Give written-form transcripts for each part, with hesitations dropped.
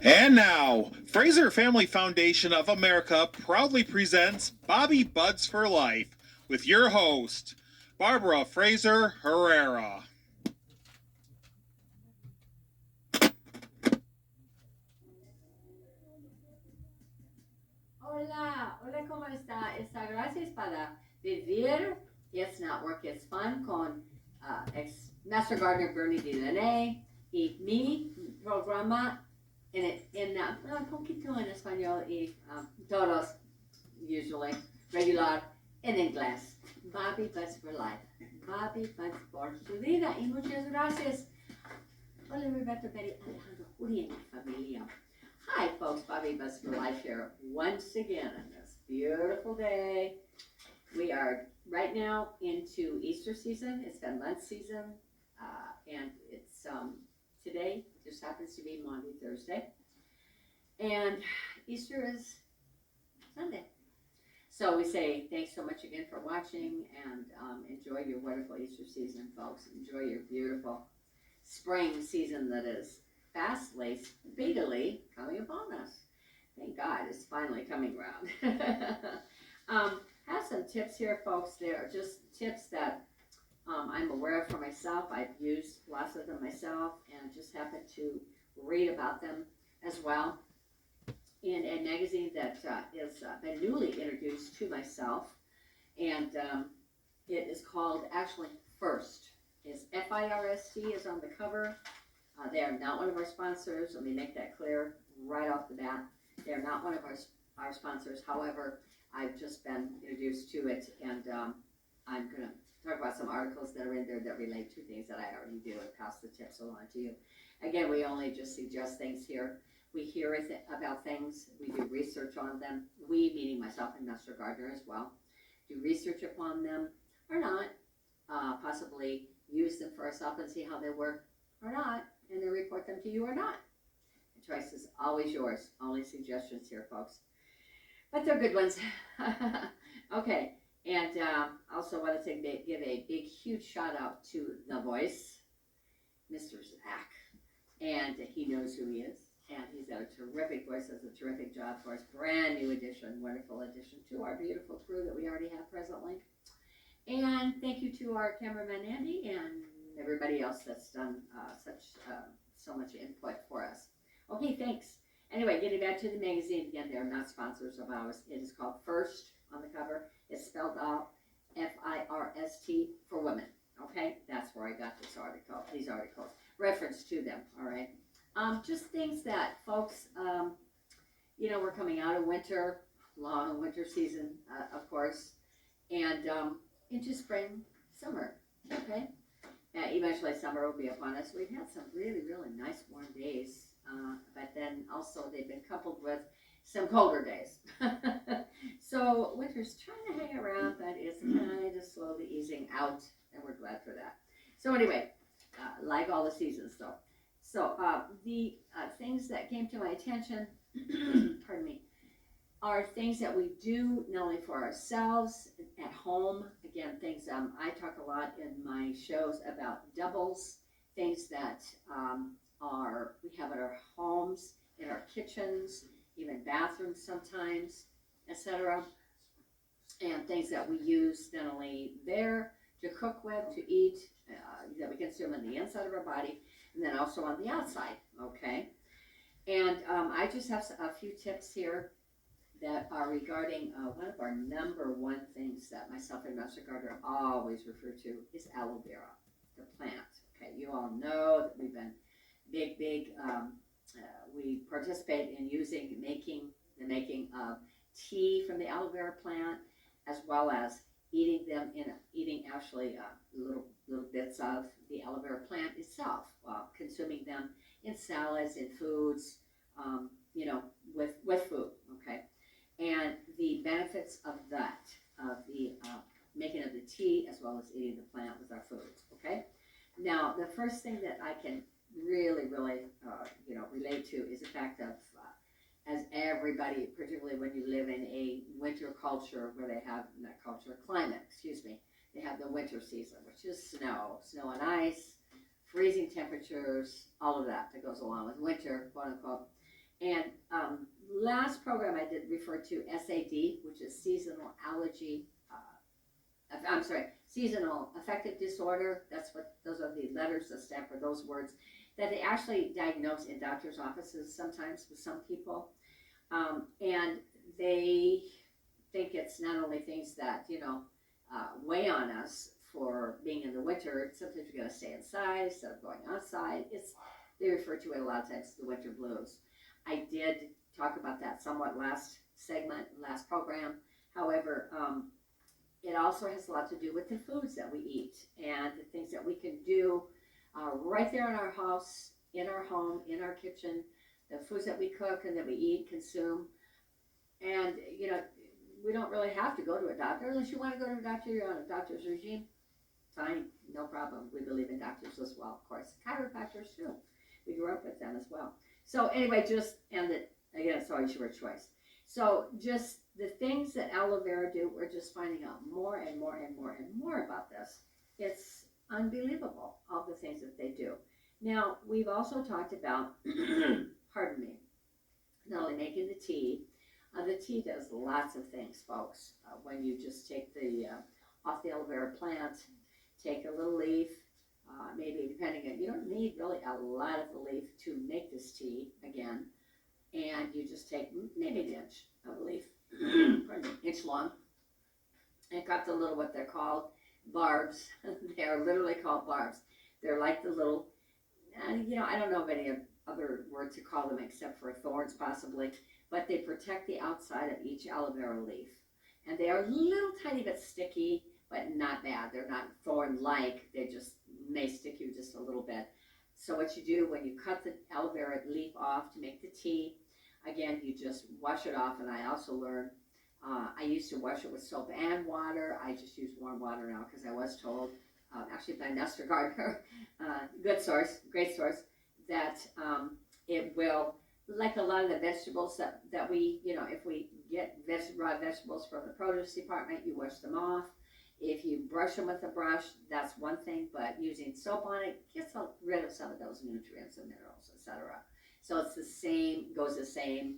And now, Fraser Family Foundation of America proudly presents Bobby Buds for Life with your host, Barbara Fraser Herrera. Hola, hola, ¿cómo está? Gracias para vivir. It's not work, it's fun con ex Master Gardener Bernie Delaney y mi programa un poquito en español y todos usually regular en inglés. Bobby Buds for Life. Bobby Buds por su vida y muchas gracias. Hola, Roberto, Betty, Alejandro, Judy, and my familia. Hi, folks. Bobby Buds for Life here once again on this beautiful day. We are right now into Easter season. It's been Lent season, and it's today just happens to be Maundy Thursday, and Easter is Sunday. So we say thanks so much again for watching, and enjoy your wonderful Easter season, folks. Enjoy your beautiful spring season that is fastly, speedily coming upon us. Thank God it's finally coming around. Have some tips here, folks. They're just tips that I'm aware of for myself. I've used lots of them myself and just happened to read about them as well in a magazine that has been newly introduced to myself. And it is called, actually, First. It's FIRST is on the cover. They are not one of our sponsors. Let me make that clear right off the bat. They are not one of our sponsors. However, I've just been introduced to it, and I'm going to talk about some articles that are in there that relate to things that I already do and pass the tips along to you. Again, we only just suggest things here. We hear about things. We do research on them. We, meaning myself and Master Gardener as well, do research upon them or not, possibly use them for ourselves and see how they work or not, and then report them to you or not. The choice is always yours. Only suggestions here, folks. But they're good ones. Okay, and also want to give a big, huge shout out to The Voice, Mr. Zach. And he knows who he is. And he's got a terrific voice, does a terrific job for us. Brand new addition, wonderful addition to our beautiful crew that we already have presently. And thank you to our cameraman Andy and everybody else that's done so much input for us. Okay, thanks. Anyway, getting back to the magazine again, they're not sponsors of ours. It is called First on the cover. It's spelled out FIRST for women. Okay, that's where I got these articles. Reference to them. All right. Just things that folks, we're coming out of winter, long winter season, of course, and into spring, summer. Okay. Eventually summer will be upon us. We've had some really, really nice warm days, but then also they've been coupled with some colder days. So winter's trying to hang around, but it's kind of slowly easing out, and we're glad for that. So anyway, like all the seasons though. So the things that came to my attention, pardon me, are things that we do not only for ourselves at home. Again, things I talk a lot in my shows about doubles, things that we have in our homes, in our kitchens, even bathrooms sometimes, etc. And things that we use not only there to cook with, to eat, that we consume on the inside of our body, and then also on the outside. Okay, and I just have a few tips here that are regarding one of our number one things that myself and Master Gardener always refer to is aloe vera, the plant. Okay, you all know that we've been big, we participate in making of tea from the aloe vera plant, as well as eating actually little bits of the aloe vera plant itself, while consuming them in salads, in foods, with food. Okay. And the benefits of that, of the making of the tea, as well as eating the plant with our foods. Okay. Now, the first thing that I can really, relate to is the fact of, as everybody, particularly when you live in a winter culture where they have climate, they have the winter season, which is snow and ice, freezing temperatures, all of that goes along with winter, quote unquote. And last program I did refer to SAD, which is seasonal allergy. I'm sorry, seasonal affective disorder. That's what those are the letters that stand for those words that they actually diagnose in doctors' offices sometimes with some people, and they think it's not only things that weigh on us for being in the winter. Sometimes you got to stay inside instead of going outside. They refer to it a lot of times as the winter blues. I did talk about that somewhat last program. However, it also has a lot to do with the foods that we eat and the things that we can do right there in our house, in our home, in our kitchen, the foods that we cook and that we eat, consume. And, we don't really have to go to a doctor unless you want to go to a doctor. You're on a doctor's regime. Fine, no problem. We believe in doctors as well, of course. Chiropractors too. We grew up with them as well. So anyway, again, it's always your choice. So just the things that aloe vera do, we're just finding out more and more and more and more about this. It's unbelievable, all the things that they do. Now, we've also talked about, pardon me, not only making the tea. The tea does lots of things, folks. When you just take off the aloe vera plant, take a little leaf, maybe depending on, you don't need really a lot of the leaf to make this tea, again, and you just take maybe an inch of a leaf, pardon me, inch long, and cut the little, what they're called, barbs. They are literally called barbs. They're like the little, I don't know of any other word to call them except for thorns possibly, but they protect the outside of each aloe vera leaf. And they are a little tiny bit sticky, but not bad. They're not thorn-like. They just may stick you just a little bit. So what you do when you cut the aloe vera leaf off to make the tea, again, you just wash it off. And I also learned, I used to wash it with soap and water. I just use warm water now because I was told, actually by Nestor Gardner, good source, great source, that it will, like a lot of the vegetables that we, if we get raw vegetables from the produce department, you wash them off. If you brush them with a brush, that's one thing, but using soap on it gets rid of some of those nutrients and minerals, etc. So it's goes the same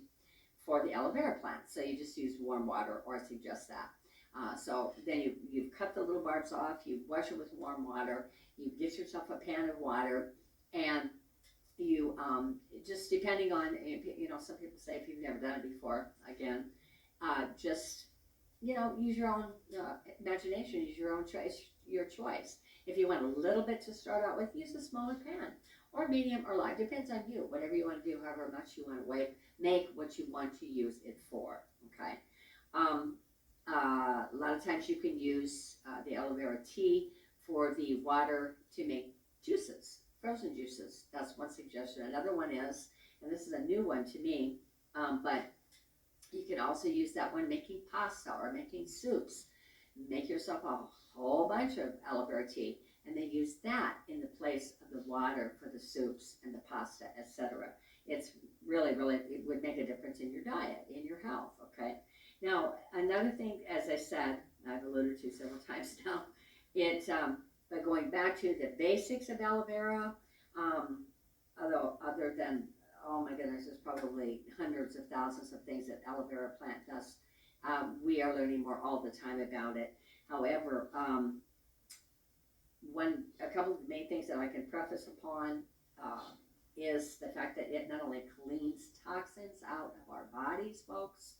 for the aloe vera plant. So you just use warm water, or I suggest that. So then you've cut the little barbs off, you wash it with warm water, you get yourself a pan of water, and you just depending on, some people say if you've never done it before, again, just use your own imagination, use your own choice. If you want a little bit to start out with, use a smaller pan, or medium or large, depends on you, whatever you want to do, however much you want to make what you want to use it for. Okay. A lot of times you can use the aloe vera tea for the water to make juices. Frozen juices, that's one suggestion. Another one is, and this is a new one to me, but you can also use that when making pasta or making soups. Make yourself a whole bunch of aloe vera tea, and then use that in the place of the water for the soups and the pasta, etc. It's really, it would make a difference in your diet, in your health, okay? Now, another thing, as I said, I've alluded to several times now, but going back to the basics of aloe vera, although other than, oh my goodness, there's probably hundreds of thousands of things that aloe vera plant does. We are learning more all the time about it. However, a couple of the main things that I can preface upon is the fact that it not only cleans toxins out of our bodies, folks,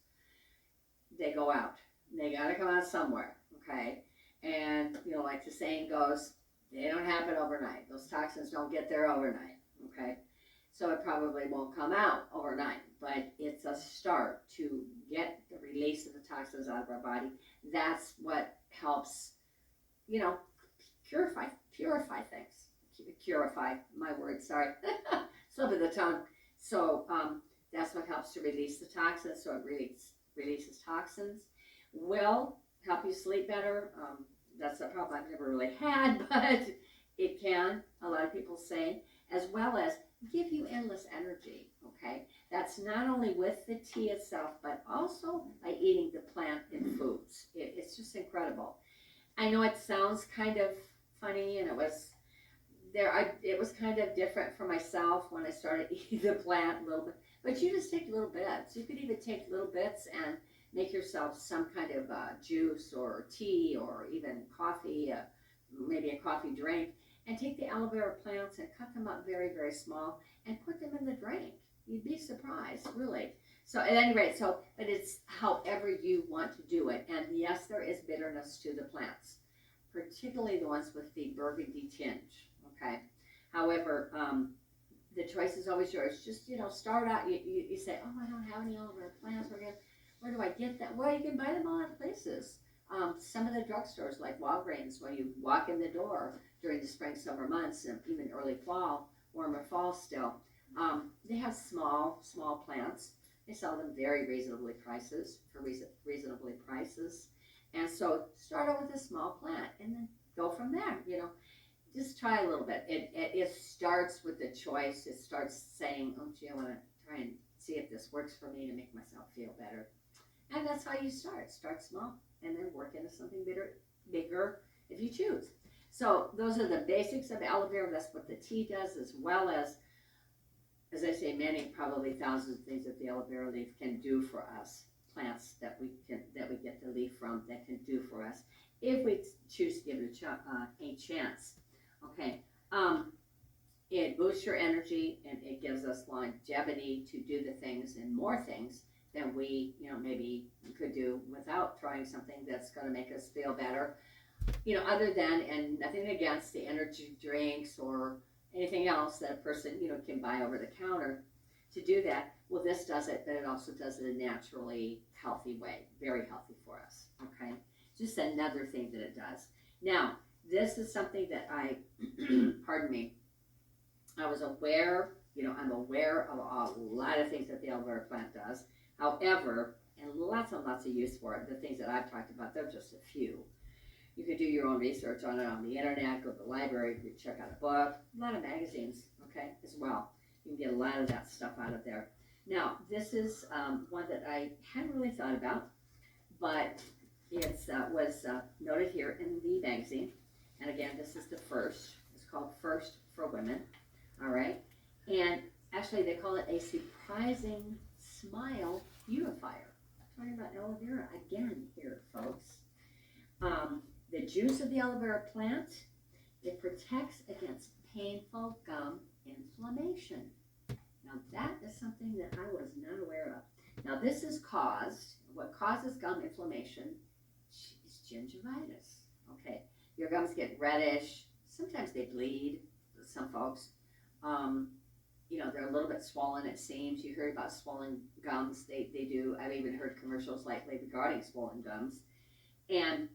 they go out. They got to come out somewhere, okay? And, like the saying goes, they don't happen overnight. Those toxins don't get there overnight, okay? So it probably won't come out overnight, but it's a start to get the release of the toxins out of our body. That's what helps, purify things. Purify, my word, sorry. Slip of the tongue. So that's what helps to release the toxins. So it releases toxins. Will help you sleep better. That's a problem I've never really had, but it can, a lot of people say, as well as give you endless energy, okay? That's not only with the tea itself, but also by eating the plant in foods. It's just incredible. I know it sounds kind of funny, and it was it was kind of different for myself when I started eating the plant a little bit. But you just take little bits. You could even take little bits and make yourself some kind of juice or tea or even coffee, maybe a coffee drink, and take the aloe vera plants and cut them up very, very small and put them in the drink. You'd be surprised, really. So at any rate, but it's however you want to do it. And yes, there is bitterness to the plants, particularly the ones with the burgundy tinge, okay? However, the choice is always yours. Just, start out, you say, oh, I don't have any aloe vera plants. Where do I get that? Well, you can buy them all at places. Some of the drugstores like Walgreens, when you walk in the door during the spring, summer months, and even early fall, warmer fall still, they have small plants. They sell them very reasonably prices. And so start out with a small plant and then go from there, Just try a little bit. It starts with the choice. It starts saying, oh, gee, I want to try and see if this works for me to make myself feel better. And that's how you start. Start small and then work into something bigger if you choose. So those are the basics of aloe vera. That's what the tea does, as well as I say, many, probably thousands of things that the aloe vera leaf can do for us. Plants that we get the leaf from that can do for us if we choose to give it a chance. Okay, it boosts your energy and it gives us longevity to do the things and more things than we, maybe could do without trying something that's going to make us feel better. Other than, and nothing against the energy drinks or anything else that a person, can buy over the counter to do that. Well, this does it, but it also does it in a naturally healthy way, very healthy for us, okay? Just another thing that it does. Now, this is something that I, pardon me, I was aware, I'm aware of a lot of things that the aloe vera plant does. However, and lots and lots of use for it, the things that I've talked about, they're just a few. You could do your own research on it on the internet, go to the library, you check out a book, a lot of magazines, okay, as well. You can get a lot of that stuff out of there. Now, this is one that I hadn't really thought about, but it was noted here in the magazine. And again, this is the first. It's called First for Women, all right? And actually, they call it a surprising smile beautifier. Talking about aloe vera again here, folks. The juice of the aloe vera plant, it protects against painful gum inflammation. Now that is something that I was not aware of. Now this is what causes gum inflammation is gingivitis. Okay, your gums get reddish. Sometimes they bleed, some folks. They're a little bit swollen, it seems. You heard about swollen gums. They do. I've even heard commercials lately regarding swollen gums. And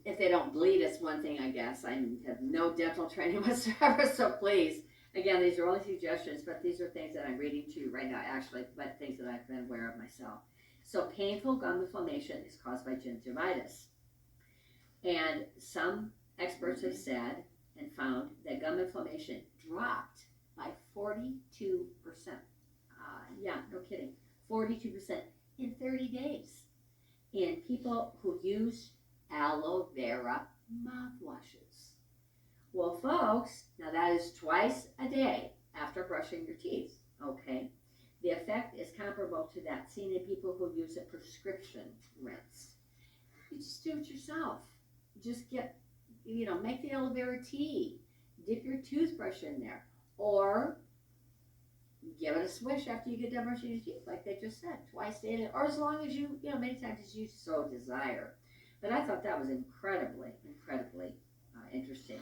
if they don't bleed, it's one thing, I guess. I have no dental training whatsoever, so please. Again, these are only suggestions, but these are things that I'm reading to you right now, actually, but things that I've been aware of myself. So painful gum inflammation is caused by gingivitis. And some experts have said and found that gum inflammation dropped by 42%. Yeah, no kidding. 42% in 30 days in people who use aloe vera mouthwashes. Well, folks, now that is twice a day after brushing your teeth, okay? The effect is comparable to that seen in people who use a prescription rinse. You just do it yourself. Just make the aloe vera tea. Dip your toothbrush in there. Or give it a swish after you get done brushing your teeth, like they just said, twice daily, or as long as you, many times as you so desire. But I thought that was incredibly interesting.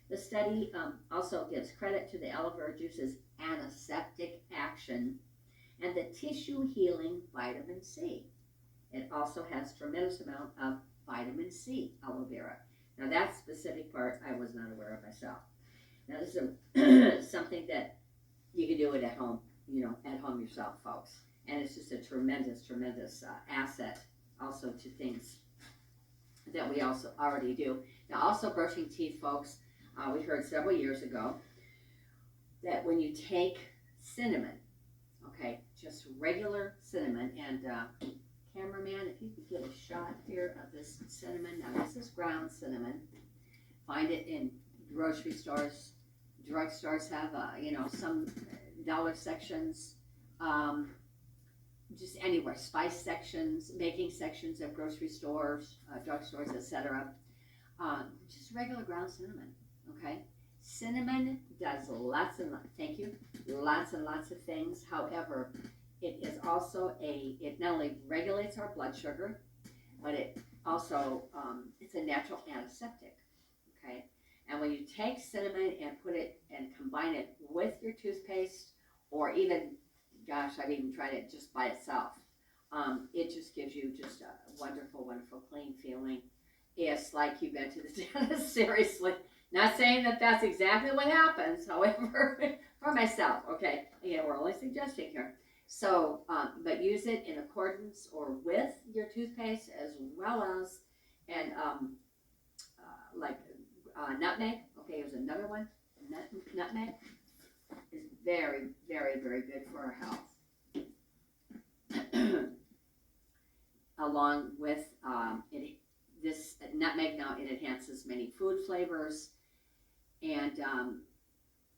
The study also gives credit to the aloe vera juice's antiseptic action and the tissue healing vitamin C. It also has a tremendous amount of vitamin C, aloe vera. Now that specific part I was not aware of myself. Now this is something that you can do it at home, at home yourself, folks. And it's just a tremendous asset also to things that we also already do. Now also brushing teeth, folks, we heard several years ago that when you take cinnamon, okay, just regular cinnamon, and cameraman, if you could get a shot here of this cinnamon. Now this is ground cinnamon. Find it in grocery stores, Drugstores have, some dollar sections. Um, just anywhere, spice sections, baking sections of grocery stores, drugstores, etc. Just regular ground cinnamon, okay? Cinnamon does thank you, lots and lots of things. However, it is also it not only regulates our blood sugar, but it also, it's a natural antiseptic, okay? And when you take cinnamon and put it and combine it with your toothpaste, or even, gosh, I've even tried it just by itself. It just gives you just a wonderful, wonderful, clean feeling. It's like you've been to the dentist, seriously. Not saying that that's exactly what happens, however, for myself, okay? Again, we're only suggesting here. So, but use it in accordance or with your toothpaste, as well as, and like nutmeg. Okay, here's another one. Nutmeg is very, very, very good for our health. Along with this nutmeg, now it enhances many food flavors, and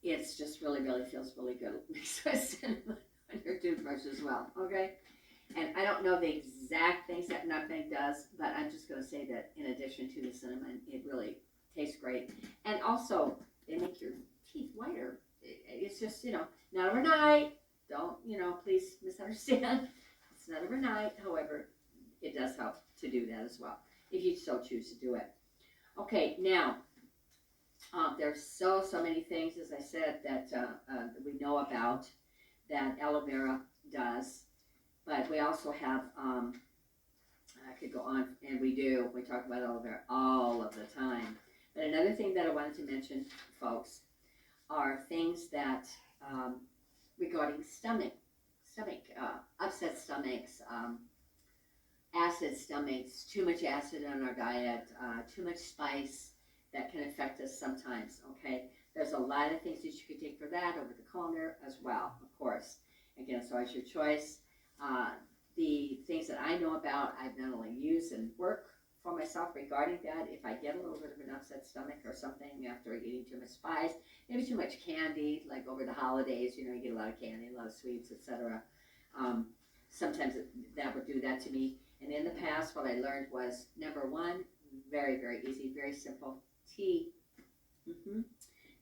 it's just really, really feels really good. Mixed with cinnamon on your toothbrush as well. Okay, and I don't know the exact things that nutmeg does, but I'm just going to say that in addition to the cinnamon, it really tastes great, and also they make your teeth whiter. It's just, not overnight. Don't, please misunderstand. It's not overnight. However, it does help to do that as well, if you so choose to do it. Okay, now, there's so many things, as I said, that we know about that aloe vera does, but we also have, I could go on, and we talk about aloe vera all of the time. But another thing that I wanted to mention, folks, are things that, regarding stomach, upset stomachs, acid stomachs, too much acid in our diet, too much spice, that can affect us sometimes, okay? There's a lot of things that you could take for that over the counter as well, of course. Again, so it's your choice. The things that I know about, I've not only used and work for myself regarding that. If I get a little bit of an upset stomach or something after eating too much spice, maybe too much candy, like over the holidays, you get a lot of candy, a lot of sweets, etc. Sometimes that would do that to me. And in the past, what I learned was, number one, very, very easy, very simple, tea.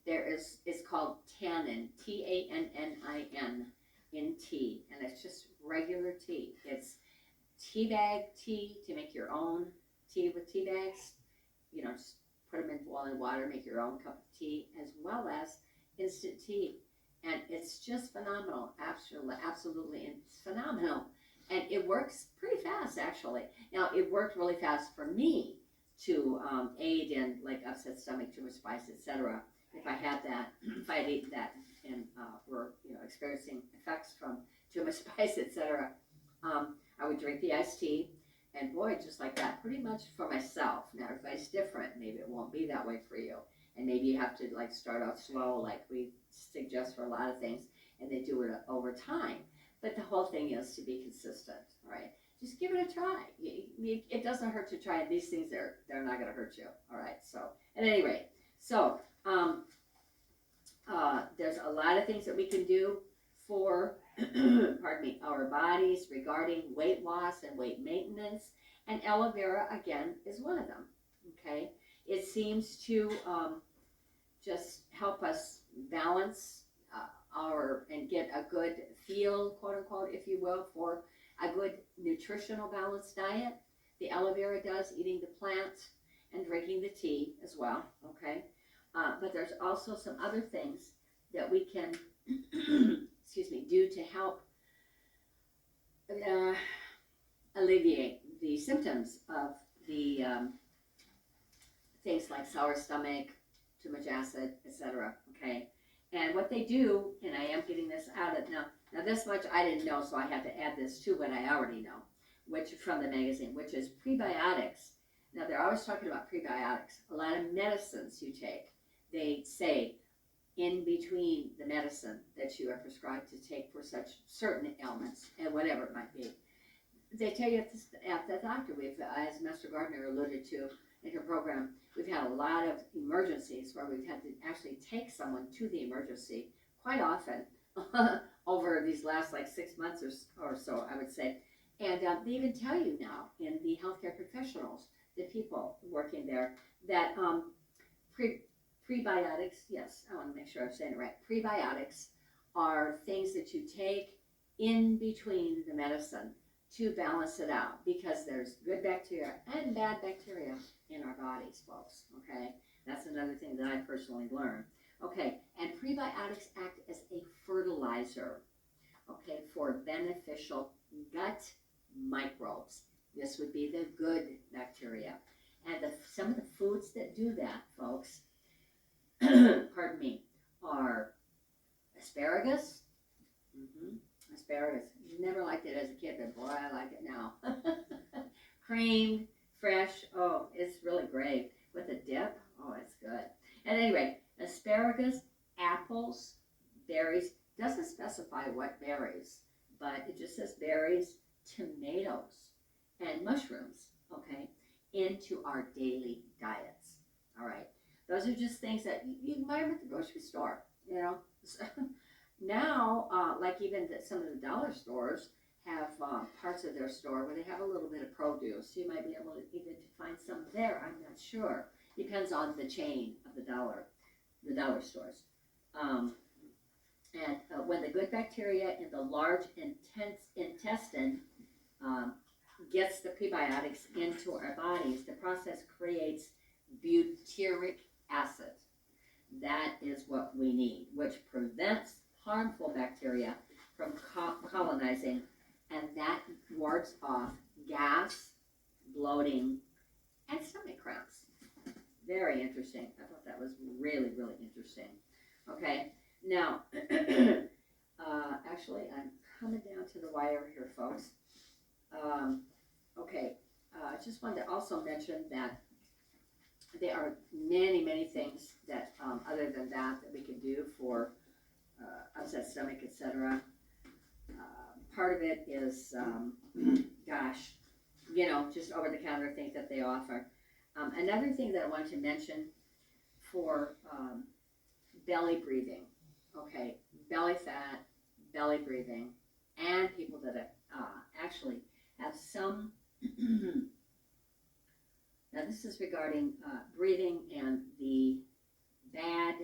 It's called tannin, Tannin, in tea, and it's just regular tea. It's tea bag tea to make your own tea with tea bags. Just put them in boiling water, make your own cup of tea, as well as instant tea. And it's just phenomenal, absolutely phenomenal. And it works pretty fast, actually. Now, it worked really fast for me to aid in like upset stomach, too much spice, etc. If I had eaten that and were experiencing effects from too much spice, etc. I would drink the iced tea, and boy, just like that, pretty much for myself. Now, everybody's different. Maybe it won't be that way for you, and maybe you have to like start out slow, like we suggest for a lot of things, and then do it over time. But the whole thing is to be consistent, right? Just give it a try. It doesn't hurt to try. These things, they're not going to hurt you, all right? So, at any rate, so there's a lot of things that we can do for, pardon me, our bodies regarding weight loss and weight maintenance, and aloe vera, again, is one of them, okay? It seems to just help us balance and get a good feel, quote unquote, if you will, for a good nutritional balanced diet. The aloe vera does, eating the plant and drinking the tea as well, okay? But there's also some other things that we can, do to help alleviate the symptoms of the things like sour stomach, too much acid, etc. Okay, and what they do, and I am getting this out of now this much I didn't know, so I had to add this to what I already know, which from the magazine, which is prebiotics. Now they're always talking about prebiotics. A lot of medicines you take, they say in between the medicine that you are prescribed to take for such certain ailments and whatever it might be, they tell you at the doctor. As Master Gardner alluded to, in her program, we've had a lot of emergencies where we've had to actually take someone to the emergency quite often over these last like 6 months or so, I would say. And they even tell you now in the healthcare professionals, the people working there, that prebiotics, yes, I want to make sure I'm saying it right. Prebiotics are things that you take in between the medicine to balance it out, because there's good bacteria and bad bacteria in our bodies, folks, okay? That's another thing that I personally learned. Okay, and prebiotics act as a fertilizer, okay, for beneficial gut microbes. This would be the good bacteria. And some of the foods that do that, folks, pardon me, are asparagus. Asparagus. Never liked it as a kid, but boy, I like it now. Creamed, fresh. Oh, it's really great. With a dip, oh, it's good. And anyway, asparagus, apples, berries. Doesn't specify what berries, but it just says berries, tomatoes, and mushrooms, okay, into our daily diets. All right. Those are just things that you can buy them at the grocery store, you know. Now, like even some of the dollar stores have parts of their store where they have a little bit of produce. You might be able to even to find some there. I'm not sure. Depends on the chain of the dollar stores. And when the good bacteria in the large intestine gets the prebiotics into our bodies, the process creates butyric acid. That is what we need, which prevents harmful bacteria from colonizing, and that wards off gas, bloating, and stomach cramps. Very interesting. I thought that was really, really interesting. Okay, now, actually, I'm coming down to the wire here, folks. Okay, I just wanted to also mention that there are many, many things that, other than that we can do for upset stomach, etc. Part of it is, gosh, you know, just over-the-counter things that they offer. Another thing that I wanted to mention for belly breathing, okay, belly fat, belly breathing, and people that actually have some, now this is regarding breathing and the bad,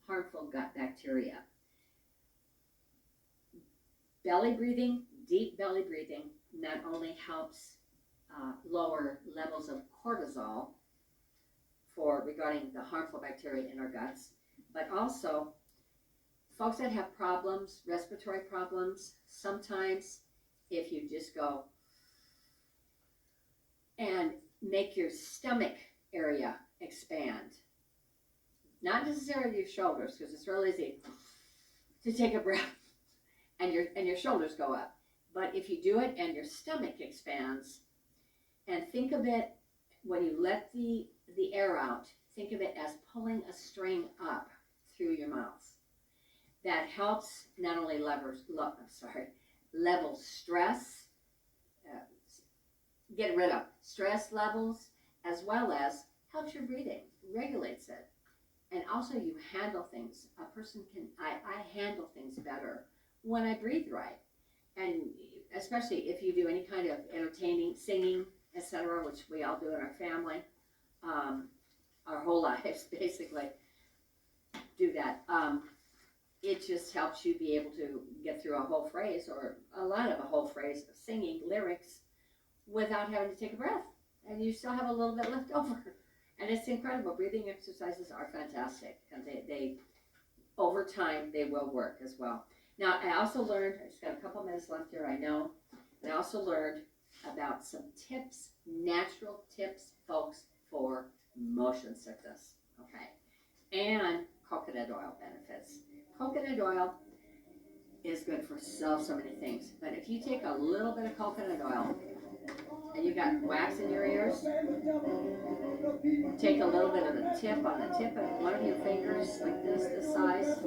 harmful gut bacteria. Belly breathing, deep belly breathing, not only helps lower levels of cortisol regarding the harmful bacteria in our guts, but also folks that have problems, respiratory problems, sometimes if you just go and make your stomach area expand, not necessarily your shoulders, because it's real easy to take a breath and your shoulders go up. But if you do it and your stomach expands, and think of it when you let the air out, think of it as pulling a string up through your mouth. That helps not only level stress, get rid of stress levels, as well as helps your breathing, regulates it. And also you handle things. A person can, I handle things better when I breathe right. And especially if you do any kind of entertaining, singing, etc., which we all do in our family, our whole lives basically do that. It just helps you be able to get through a whole phrase or a lot of a whole phrase of singing lyrics without having to take a breath. And you still have a little bit left over. And it's incredible. Breathing exercises are fantastic. And they over time, they will work as well. Now, I also learned, I just got a couple minutes left here, I know. I also learned about some tips, natural tips, folks, for motion sickness. Okay. And coconut oil benefits. Coconut oil is good for so many things. But if you take a little bit of coconut oil and you got wax in your ears, take a little bit of the tip on the tip of one of your fingers, like this size.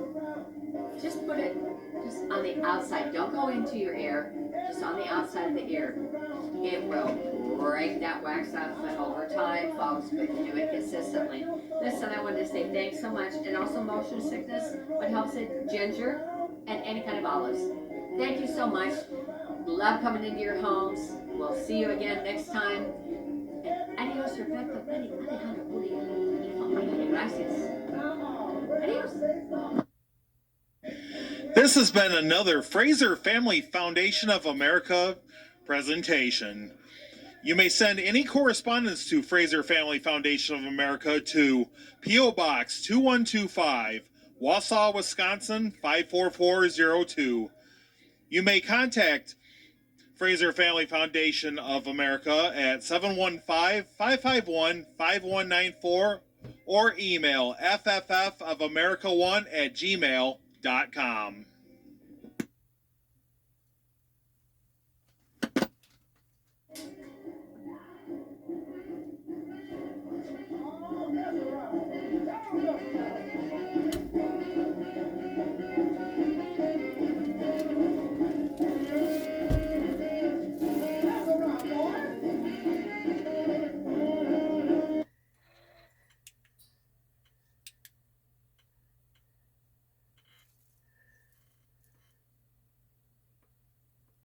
Just put it just on the outside. Don't go into your ear, just on the outside of the ear. It will break that wax off over time, folks, but you do it consistently. Listen, I wanted to say thanks so much, and also motion sickness, what helps it? Ginger and any kind of olives. Thank you so much. Love coming into your homes. We'll see you again next time. And adios, Rebecca, Betty, Alejandro, Julia, gracias. Adios. This has been another Fraser Family Foundation of America presentation. You may send any correspondence to Fraser Family Foundation of America to P.O. Box 2125, Wausau, Wisconsin 54402. You may contact Fraser Family Foundation of America at 715-551-5194 or email FFF of America 1 at gmail.com.